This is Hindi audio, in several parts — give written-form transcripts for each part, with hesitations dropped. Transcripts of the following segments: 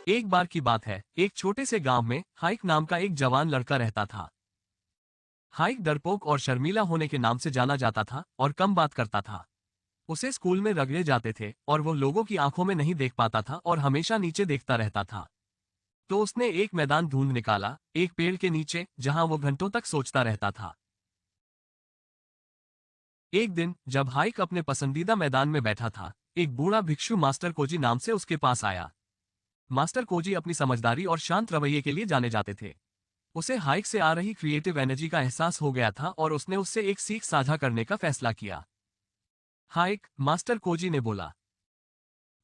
एक बार की बात है, एक छोटे से गांव में हाइक नाम का एक जवान लड़का रहता था। हाइक डरपोक और शर्मीला होने के नाम से जाना जाता था और कम बात करता था। उसे स्कूल में रगड़े जाते थे और वो लोगों की आंखों में नहीं देख पाता था और हमेशा नीचे देखता रहता था। तो उसने एक मैदान ढूंढ निकाला, एक पेड़ के नीचे, जहां वो घंटों तक सोचता रहता था। एक दिन जब हाइक अपने पसंदीदा मैदान में बैठा था, एक बूढ़ा भिक्षु मास्टर कोजी नाम से उसके पास आया। मास्टर कोजी अपनी समझदारी और शांत रवैये के लिए जाने जाते थे। उसे हाइक से आ रही क्रिएटिव एनर्जी का एहसास हो गया था और उसने उससे एक सीख साझा करने का फैसला किया। हाइक, मास्टर कोजी ने बोला,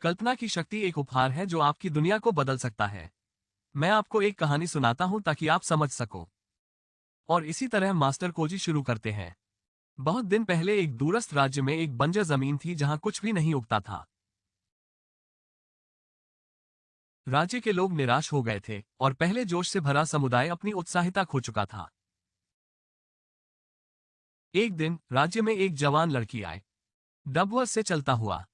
कल्पना की शक्ति एक उपहार है जो आपकी दुनिया को बदल सकता है। मैं आपको एक कहानी सुनाता हूं ताकि आप समझ सको। और इसी तरह मास्टर कोजी शुरू करते हैं। बहुत दिन पहले एक दूरस्थ राज्य में एक बंजर जमीन थी जहां कुछ भी नहीं उगता था। राज्य के लोग निराश हो गए थे और पहले जोश से भरा समुदाय अपनी उत्साहिता खो चुका था। एक दिन राज्य में एक जवान लड़की आए, डबवर्स से चलता हुआ।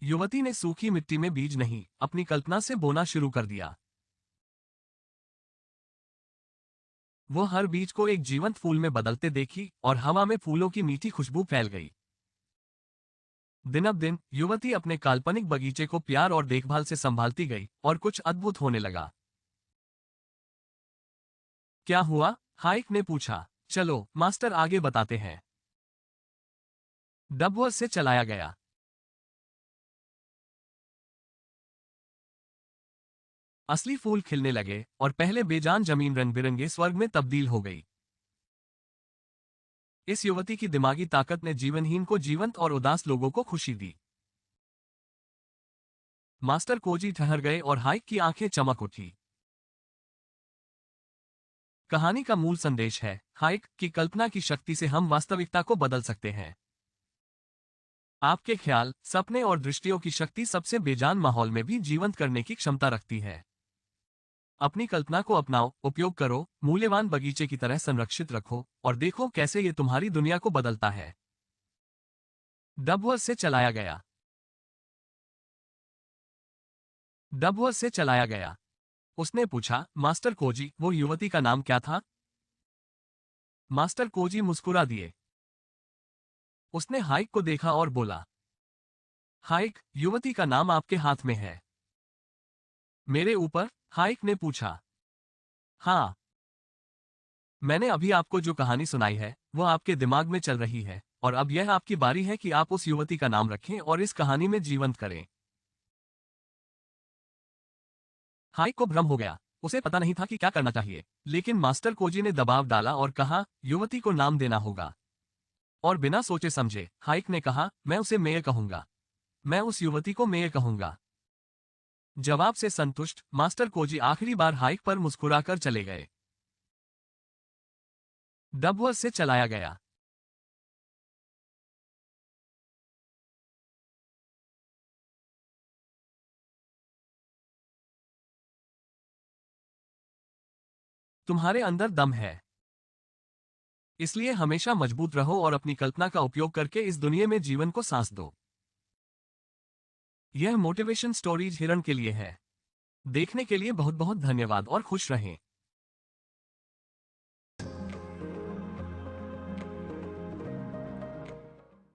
युवती ने सूखी मिट्टी में बीज नहीं, अपनी कल्पना से बोना शुरू कर दिया। वो हर बीज को एक जीवंत फूल में बदलते देखी और हवा में फूलों की मीठी खुशबू फैल गई। दिन अब दिन युवती अपने काल्पनिक बगीचे को प्यार और देखभाल से संभालती गई और कुछ अद्भुत होने लगा। क्या हुआ? हाइक ने पूछा। चलो मास्टर, आगे बताते हैं। डबवर्स से चलाया गया। असली फूल खिलने लगे और पहले बेजान जमीन रंग बिरंगे स्वर्ग में तब्दील हो गई। इस युवती की दिमागी ताकत ने जीवनहीन को जीवंत और उदास लोगों को खुशी दी। मास्टर कोजी ठहर गए और हाइक की आंखें चमक उठी। कहानी का मूल संदेश है, हाइक, की कल्पना की शक्ति से हम वास्तविकता को बदल सकते हैं। आपके ख्याल, सपने और दृष्टियों की शक्ति सबसे बेजान माहौल में भी जीवंत करने की क्षमता रखती है। अपनी कल्पना को अपनाओ, उपयोग करो, मूल्यवान बगीचे की तरह संरक्षित रखो और देखो कैसे ये तुम्हारी दुनिया को बदलता है। डबवर्स से चलाया गया। डबवर्स से चलाया गया। उसने पूछा, मास्टर कोजी, वो युवती का नाम क्या था? मास्टर कोजी मुस्कुरा दिए। उसने हाइक को देखा और बोला, हाइक, युवती का नाम आपके हाथ में है। मेरे ऊपर? हाइक ने पूछा। हाँ, मैंने अभी आपको जो कहानी सुनाई है वो आपके दिमाग में चल रही है और अब यह आपकी बारी है कि आप उस युवती का नाम रखें और इस कहानी में जीवंत करें। हाइक को भ्रम हो गया। उसे पता नहीं था कि क्या करना चाहिए, लेकिन मास्टर कोजी ने दबाव डाला और कहा, युवती को नाम देना होगा। और बिना सोचे समझे हाइक ने कहा, मैं उसे मेयर कहूंगा। मैं उस युवती को मेयर कहूंगा। जवाब से संतुष्ट मास्टर कोजी आखिरी बार हाइक पर मुस्कुराकर चले गए। डबवर्स से चलाया गया। तुम्हारे अंदर दम है, इसलिए हमेशा मजबूत रहो और अपनी कल्पना का उपयोग करके इस दुनिया में जीवन को सांस दो। यह मोटिवेशन स्टोरीज हिरण के लिए है। देखने के लिए बहुत बहुत धन्यवाद और खुश रहें।